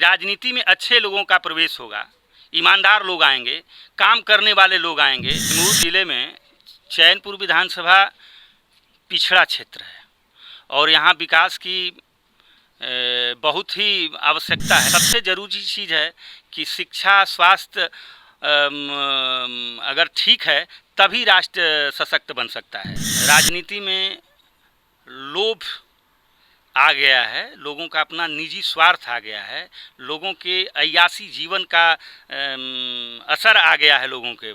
राजनीति में अच्छे लोगों का प्रवेश होगा, ईमानदार लोग आएंगे, काम करने वाले लोग आएंगे। कैमूर जिले में चैनपुर विधानसभा पिछड़ा क्षेत्र है और यहाँ विकास की बहुत ही आवश्यकता है। सबसे ज़रूरी चीज़ है कि शिक्षा, स्वास्थ्य अगर ठीक है तभी राष्ट्र सशक्त बन सकता है। राजनीति में लोभ आ गया है, लोगों का अपना निजी स्वार्थ आ गया है, लोगों के अय्यासी जीवन का असर आ गया है लोगों के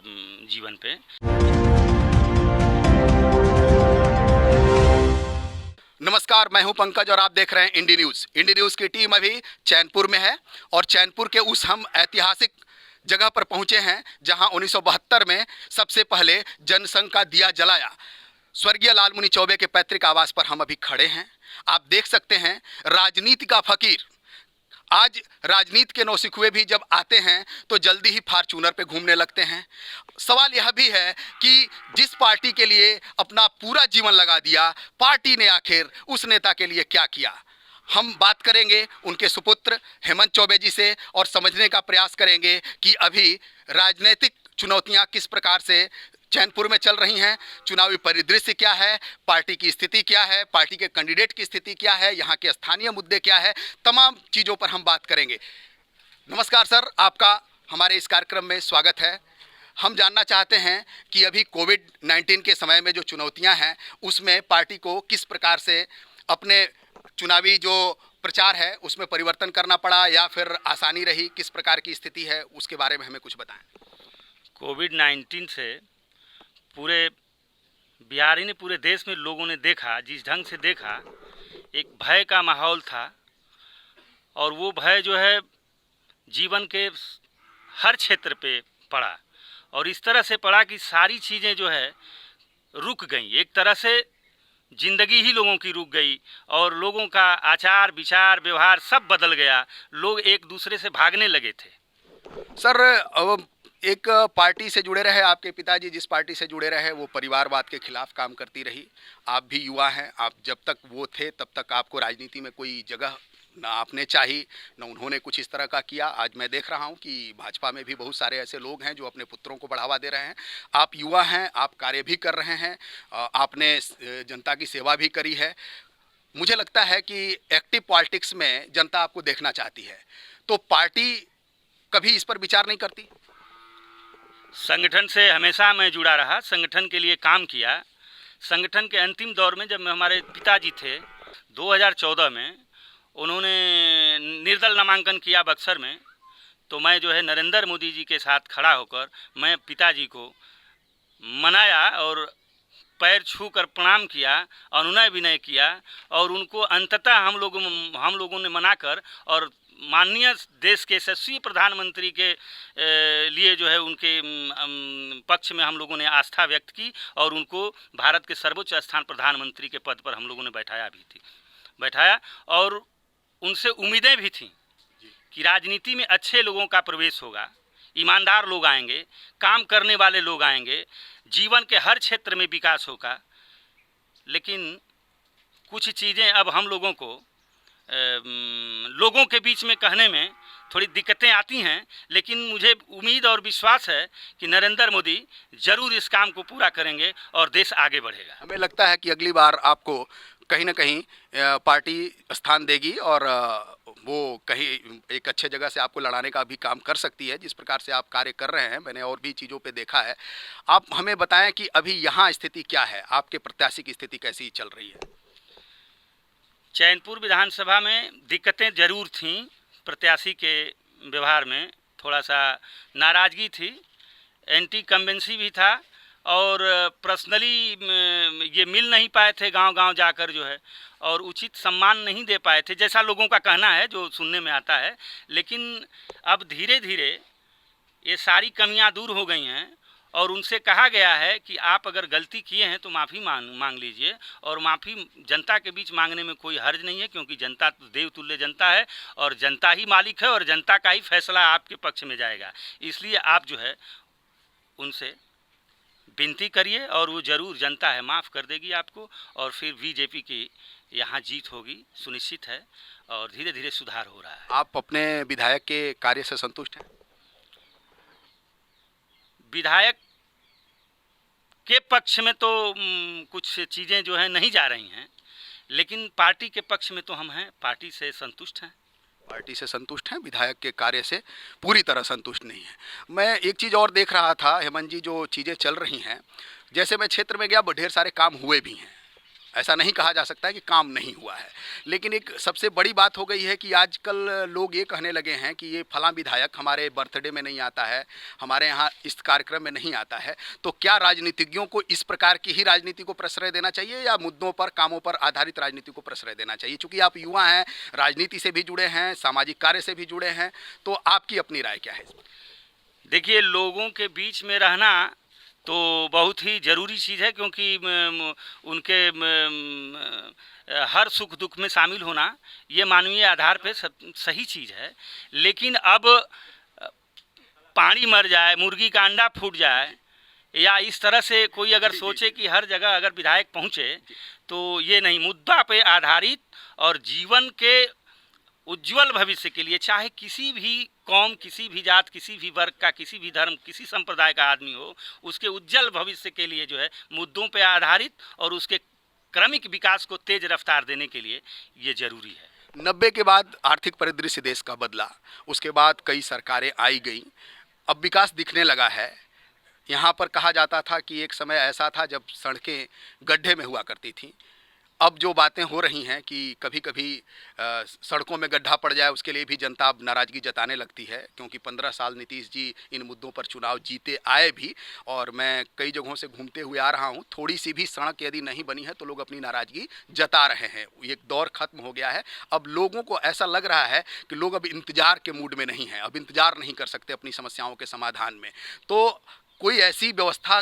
जीवन पे। नमस्कार, मैं हूं पंकज और आप देख रहे हैं इंडी न्यूज़। इंडी न्यूज़ की टीम अभी चैनपुर में है और चैनपुर के उस हम ऐतिहासिक जगह पर पहुंचे हैं जहां 1972 में सबसे पहले जनसंघ का दिया जलाया। स्वर्गीय लालमुनि चौबे के पैतृक आवास पर हम अभी खड़े हैं। आप देख सकते हैं राजनीति का फकीर। आज राजनीति के नौसिखुए भी जब आते हैं तो जल्दी ही फार्चूनर पे घूमने लगते हैं। सवाल यह भी है कि जिस पार्टी के लिए अपना पूरा जीवन लगा दिया, पार्टी ने आखिर उस नेता के लिए क्या किया। हम बात करेंगे उनके सुपुत्र हेमंत चौबे जी से और समझने का प्रयास करेंगे कि अभी राजनीतिक चुनौतियां किस प्रकार से चैनपुर में चल रही हैं, चुनावी परिदृश्य क्या है, पार्टी की स्थिति क्या है, पार्टी के कैंडिडेट की स्थिति क्या है, यहाँ के स्थानीय मुद्दे क्या है, तमाम चीज़ों पर हम बात करेंगे। नमस्कार सर, आपका हमारे इस कार्यक्रम में स्वागत है। हम जानना चाहते हैं कि अभी कोविड-19 के समय में जो चुनौतियां हैं उसमें पार्टी को किस प्रकार से अपने चुनावी जो प्रचार है उसमें परिवर्तन करना पड़ा या फिर आसानी रही, किस प्रकार की स्थिति है, उसके बारे में हमें कुछ बताएं। कोविड-19 से पूरे बिहार ही ने पूरे देश में लोगों ने देखा, जिस ढंग से देखा, एक भय का माहौल था और वो भय जो है जीवन के हर क्षेत्र पे पड़ा और इस तरह से पड़ा कि सारी चीज़ें जो है रुक गई। एक तरह से ज़िंदगी ही लोगों की रुक गई और लोगों का आचार विचार व्यवहार सब बदल गया। लोग एक दूसरे से भागने लगे थे। सर, एक पार्टी से जुड़े रहे, आपके पिताजी जिस पार्टी से जुड़े रहे वो परिवारवाद के खिलाफ काम करती रही। आप भी युवा हैं, आप जब तक वो थे तब तक आपको राजनीति में कोई जगह ना आपने चाही ना उन्होंने कुछ इस तरह का किया। आज मैं देख रहा हूं कि भाजपा में भी बहुत सारे ऐसे लोग हैं जो अपने पुत्रों को बढ़ावा दे रहे हैं। आप युवा हैं, आप कार्य भी कर रहे हैं, आपने जनता की सेवा भी करी है। मुझे लगता है कि एक्टिव पॉलिटिक्स में जनता आपको देखना चाहती है, तो पार्टी कभी इस पर विचार नहीं करती? संगठन से हमेशा मैं जुड़ा रहा, संगठन के लिए काम किया। संगठन के अंतिम दौर में जब हमारे पिताजी थे 2014 में उन्होंने निर्दल नामांकन किया बक्सर में, तो मैं जो है नरेंद्र मोदी जी के साथ खड़ा होकर मैं पिताजी को मनाया और पैर छू कर प्रणाम किया, अनुनय विनय किया और उनको अंततः हम लोगों ने मनाकर और माननीय देश के यशस्वी प्रधानमंत्री के लिए जो है उनके पक्ष में हम लोगों ने आस्था व्यक्त की और उनको भारत के सर्वोच्च स्थान प्रधानमंत्री के पद पर हम लोगों ने बैठाया और उनसे उम्मीदें भी थीं कि राजनीति में अच्छे लोगों का प्रवेश होगा, ईमानदार लोग आएंगे, काम करने वाले लोग आएंगे, जीवन के हर क्षेत्र में विकास होगा। लेकिन कुछ चीज़ें अब हम लोगों को लोगों के बीच में कहने में थोड़ी दिक्कतें आती हैं, लेकिन मुझे उम्मीद और विश्वास है कि नरेंद्र मोदी ज़रूर इस काम को पूरा करेंगे और देश आगे बढ़ेगा। हमें लगता है कि अगली बार आपको कहीं ना कहीं पार्टी स्थान देगी और वो कहीं एक अच्छे जगह से आपको लड़ाने का भी काम कर सकती है, जिस प्रकार से आप कार्य कर रहे हैं। मैंने और भी चीज़ों पे देखा है। आप हमें बताएं कि अभी यहाँ स्थिति क्या है, आपके प्रत्याशी की स्थिति कैसी चल रही है? चैनपुर विधानसभा में दिक्कतें ज़रूर थीं, प्रत्याशी के व्यवहार में थोड़ा सा नाराज़गी थी, एंटी कन्वेंसी भी था और पर्सनली ये मिल नहीं पाए थे गांव-गांव जाकर जो है और उचित सम्मान नहीं दे पाए थे, जैसा लोगों का कहना है, जो सुनने में आता है। लेकिन अब धीरे-धीरे ये सारी कमियां दूर हो गई हैं और उनसे कहा गया है कि आप अगर गलती किए हैं तो माफ़ी मांग लीजिए और माफ़ी जनता के बीच मांगने में कोई हर्ज नहीं है, क्योंकि जनता तो देवतुल्य जनता है और जनता ही मालिक है और जनता का ही फैसला आपके पक्ष में जाएगा। इसलिए आप जो है उनसे विनती करिए और वो ज़रूर, जनता है, माफ़ कर देगी आपको और फिर बीजेपी की यहाँ जीत होगी, सुनिश्चित है। और धीरे धीरे सुधार हो रहा है। आप अपने विधायक के कार्य से संतुष्ट हैं? विधायक के पक्ष में तो कुछ चीज़ें जो हैं नहीं जा रही हैं, लेकिन पार्टी के पक्ष में तो हम हैं, पार्टी से संतुष्ट हैं। पार्टी से संतुष्ट हैं, विधायक के कार्य से पूरी तरह संतुष्ट नहीं है। मैं एक चीज़ और देख रहा था हेमंत जी, जो चीज़ें चल रही हैं, जैसे मैं क्षेत्र में गया ढेर सारे काम हुए भी हैं, ऐसा नहीं कहा जा सकता है कि काम नहीं हुआ है, लेकिन एक सबसे बड़ी बात हो गई है कि आजकल लोग ये कहने लगे हैं कि ये फलां विधायक हमारे बर्थडे में नहीं आता है, हमारे यहाँ इस कार्यक्रम में नहीं आता है। तो क्या राजनीतिज्ञों को इस प्रकार की ही राजनीति को प्रश्रय देना चाहिए या मुद्दों पर, कामों पर आधारित राजनीति को प्रश्रय देना चाहिए? चूँकि आप युवा हैं, राजनीति से भी जुड़े हैं, सामाजिक कार्य से भी जुड़े हैं, तो आपकी अपनी राय क्या है? देखिए, लोगों के बीच में रहना तो बहुत ही ज़रूरी चीज़ है, क्योंकि उनके हर सुख दुख में शामिल होना ये मानवीय आधार पे सही चीज़ है। लेकिन अब पानी मर जाए, मुर्गी का अंडा फूट जाए, या इस तरह से कोई अगर सोचे कि हर जगह अगर विधायक पहुँचे, तो ये नहीं। मुद्दा पे आधारित और जीवन के उज्जवल भविष्य के लिए, चाहे किसी भी कौम, किसी भी जात, किसी भी वर्ग का, किसी भी धर्म, किसी संप्रदाय का आदमी हो, उसके उज्जवल भविष्य के लिए जो है मुद्दों पे आधारित और उसके क्रमिक विकास को तेज रफ्तार देने के लिए ये जरूरी है। 90 के बाद आर्थिक परिदृश्य देश का बदला, उसके बाद कई सरकारें आई गई, अब विकास दिखने लगा है। यहाँ पर कहा जाता था कि एक समय ऐसा था जब सड़कें गड्ढे में हुआ करती थीं। अब जो बातें हो रही हैं कि कभी कभी सड़कों में गड्ढा पड़ जाए, उसके लिए भी जनता अब नाराज़गी जताने लगती है, क्योंकि 15 साल नीतीश जी इन मुद्दों पर चुनाव जीते आए भी, और मैं कई जगहों से घूमते हुए आ रहा हूं, थोड़ी सी भी सड़क यदि नहीं बनी है तो लोग अपनी नाराज़गी जता रहे हैं। एक दौर खत्म हो गया है। अब लोगों को ऐसा लग रहा है कि लोग अब इंतज़ार के मूड में नहीं हैं, अब इंतज़ार नहीं कर सकते अपनी समस्याओं के समाधान में। तो कोई ऐसी व्यवस्था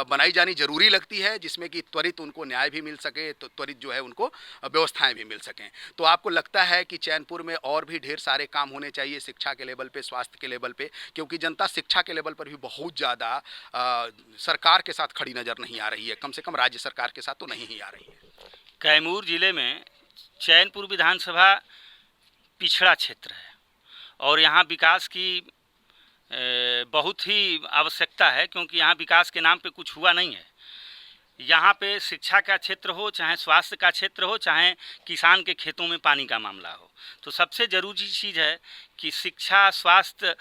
बनाई जानी जरूरी लगती है जिसमें कि त्वरित उनको न्याय भी मिल सके, तो त्वरित जो है उनको व्यवस्थाएं भी मिल सकें। तो आपको लगता है कि चैनपुर में और भी ढेर सारे काम होने चाहिए, शिक्षा के लेवल पे, स्वास्थ्य के लेवल पे, क्योंकि जनता शिक्षा के लेवल पर भी बहुत ज़्यादा सरकार के साथ खड़ी नज़र नहीं आ रही है, कम से कम राज्य सरकार के साथ तो नहीं ही आ रही है। कैमूर जिले में चैनपुर विधानसभा पिछड़ा क्षेत्र है और यहाँ विकास की बहुत ही आवश्यकता है, क्योंकि यहाँ विकास के नाम पे कुछ हुआ नहीं है। यहाँ पे शिक्षा का क्षेत्र हो, चाहे स्वास्थ्य का क्षेत्र हो, चाहे किसान के खेतों में पानी का मामला हो, तो सबसे ज़रूरी चीज़ है कि शिक्षा, स्वास्थ्य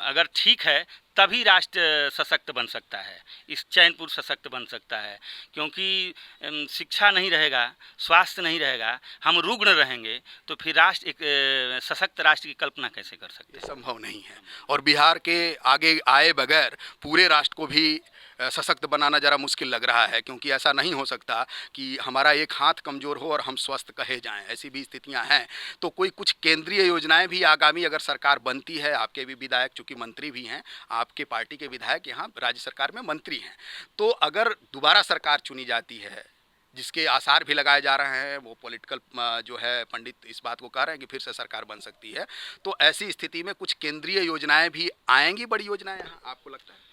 अगर ठीक है तभी राष्ट्र सशक्त बन सकता है, इस चैनपुर सशक्त बन सकता है। क्योंकि शिक्षा नहीं रहेगा, स्वास्थ्य नहीं रहेगा, हम रुग्ण रहेंगे, तो फिर राष्ट्र, एक सशक्त राष्ट्र की कल्पना कैसे कर सकते हैं? संभव नहीं है। और बिहार के आगे आए बगैर पूरे राष्ट्र को भी सशक्त बनाना ज़रा मुश्किल लग रहा है, क्योंकि ऐसा नहीं हो सकता कि हमारा एक हाथ कमज़ोर हो और हम स्वस्थ कहे जाएं, ऐसी भी स्थितियां हैं। तो कोई कुछ केंद्रीय योजनाएं भी आगामी अगर सरकार बनती है, आपके भी विधायक चूँकि मंत्री भी हैं, आपके पार्टी के विधायक यहाँ राज्य सरकार में मंत्री हैं, तो अगर दोबारा सरकार चुनी जाती है, जिसके आसार भी लगाए जा रहे हैं, वो पॉलिटिकल जो है पंडित इस बात को कह रहे हैं कि फिर से सरकार बन सकती है, तो ऐसी स्थिति में कुछ केंद्रीय योजनाएं भी आएंगी, बड़ी योजनाएं यहाँ, आपको लगता है?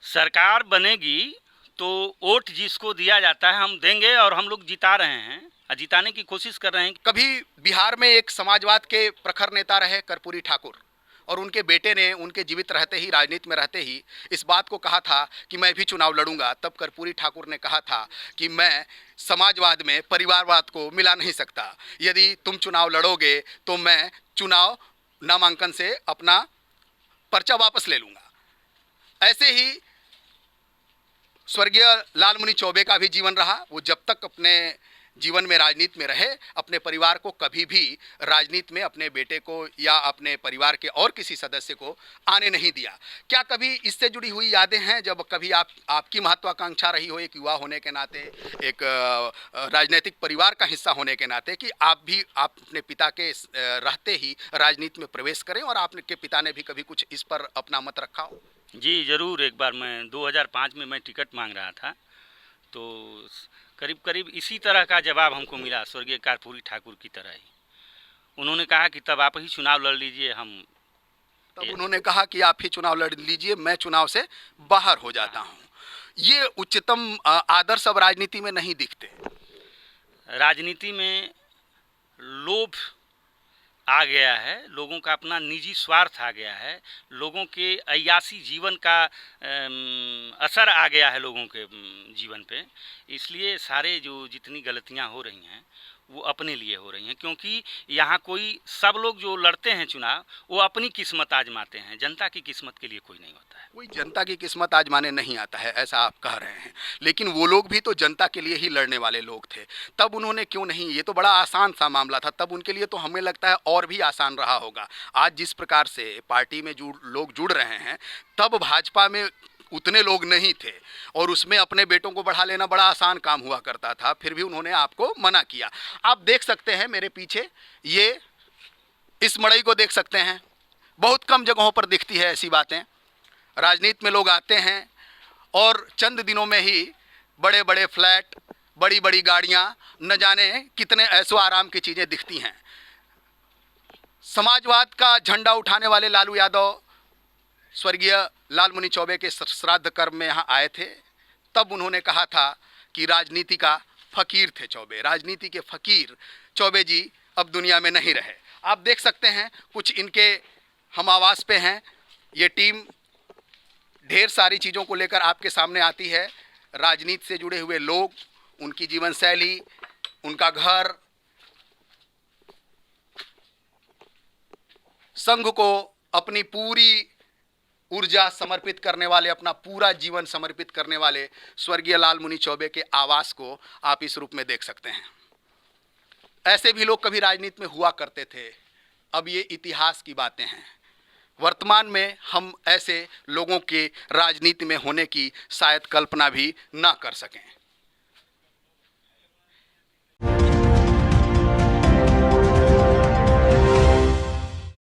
सरकार बनेगी तो वोट जिसको दिया जाता है हम देंगे, और हम लोग जिता रहे हैं, जिताने की कोशिश कर रहे हैं। कभी बिहार में एक समाजवाद के प्रखर नेता रहे कर्पूरी ठाकुर, और उनके बेटे ने उनके जीवित रहते ही, राजनीति में रहते ही इस बात को कहा था कि मैं भी चुनाव लड़ूंगा। तब कर्पूरी ठाकुर ने कहा था कि मैं समाजवाद में परिवारवाद को मिला नहीं सकता, यदि तुम चुनाव लड़ोगे तो मैं चुनाव नामांकन से अपना पर्चा वापस ले लूँगा। ऐसे ही स्वर्गीय लालमुनि चौबे का भी जीवन रहा। वो जब तक अपने जीवन में राजनीति में रहे, अपने परिवार को कभी भी राजनीति में अपने बेटे को या अपने परिवार के और किसी सदस्य को आने नहीं दिया। क्या कभी इससे जुड़ी हुई यादें हैं जब कभी आपकी महत्वाकांक्षा रही हो, एक युवा होने के नाते, एक राजनीतिक परिवार का हिस्सा होने के नाते, कि आप अपने पिता के रहते ही राजनीति में प्रवेश करें, और आपके पिता ने भी कभी कुछ इस पर अपना मत रखा हो? जी ज़रूर। एक बार मैं 2005 में मैं टिकट मांग रहा था, तो करीब करीब इसी तरह का जवाब हमको मिला, स्वर्गीय कर्पूरी ठाकुर की तरह ही। उन्होंने कहा कि तब आप ही चुनाव लड़ लीजिए। तब उन्होंने कहा कि आप ही चुनाव लड़ लीजिए, मैं चुनाव से बाहर हो जाता हूँ। ये उच्चतम आदर्श अब राजनीति में नहीं दिखते। राजनीति में लोभ आ गया है, लोगों का अपना निजी स्वार्थ आ गया है, लोगों के अय्यासी जीवन का असर आ गया है लोगों के जीवन पे। इसलिए सारे जो जितनी गलतियां हो रही हैं वो अपने लिए हो रही हैं, क्योंकि यहाँ कोई सब लोग जो लड़ते हैं चुनाव वो अपनी किस्मत आजमाते हैं, जनता की किस्मत के लिए कोई नहीं होता है। कोई जनता की किस्मत आजमाने नहीं आता है, ऐसा आप कह रहे हैं, लेकिन वो लोग भी तो जनता के लिए ही लड़ने वाले लोग थे, तब उन्होंने क्यों नहीं, ये तो बड़ा आसान सा मामला था, तब उनके लिए तो हमें लगता है और भी आसान रहा होगा। आज जिस प्रकार से पार्टी में लोग जुड़ रहे हैं, तब भाजपा में उतने लोग नहीं थे और उसमें अपने बेटों को बढ़ा लेना बड़ा आसान काम हुआ करता था, फिर भी उन्होंने आपको मना किया। आप देख सकते हैं मेरे पीछे, ये इस मड़ई को देख सकते हैं, बहुत कम जगहों पर दिखती है ऐसी बातें। राजनीति में लोग आते हैं और चंद दिनों में ही बड़े बड़े फ्लैट, बड़ी बड़ी गाड़ियां, न जाने कितने ऐशो आराम की चीज़ें दिखती हैं। समाजवाद का झंडा उठाने वाले लालू यादव स्वर्गीय लालमुनि चौबे के श्राद्ध कर्म में यहाँ आए थे, तब उन्होंने कहा था कि राजनीति का फकीर थे चौबे, राजनीति के फकीर चौबे जी अब दुनिया में नहीं रहे। आप देख सकते हैं कुछ इनके हम आवास पे हैं, ये टीम ढेर सारी चीज़ों को लेकर आपके सामने आती है, राजनीति से जुड़े हुए लोग, उनकी जीवन शैली, उनका घर, संघ को अपनी पूरी ऊर्जा समर्पित करने वाले, अपना पूरा जीवन समर्पित करने वाले स्वर्गीय लालमुनि चौबे के आवास को आप इस रूप में देख सकते हैं। ऐसे भी लोग कभी राजनीति में हुआ करते थे, अब ये इतिहास की बातें हैं। वर्तमान में हम ऐसे लोगों के राजनीति में होने की शायद कल्पना भी ना कर सकें।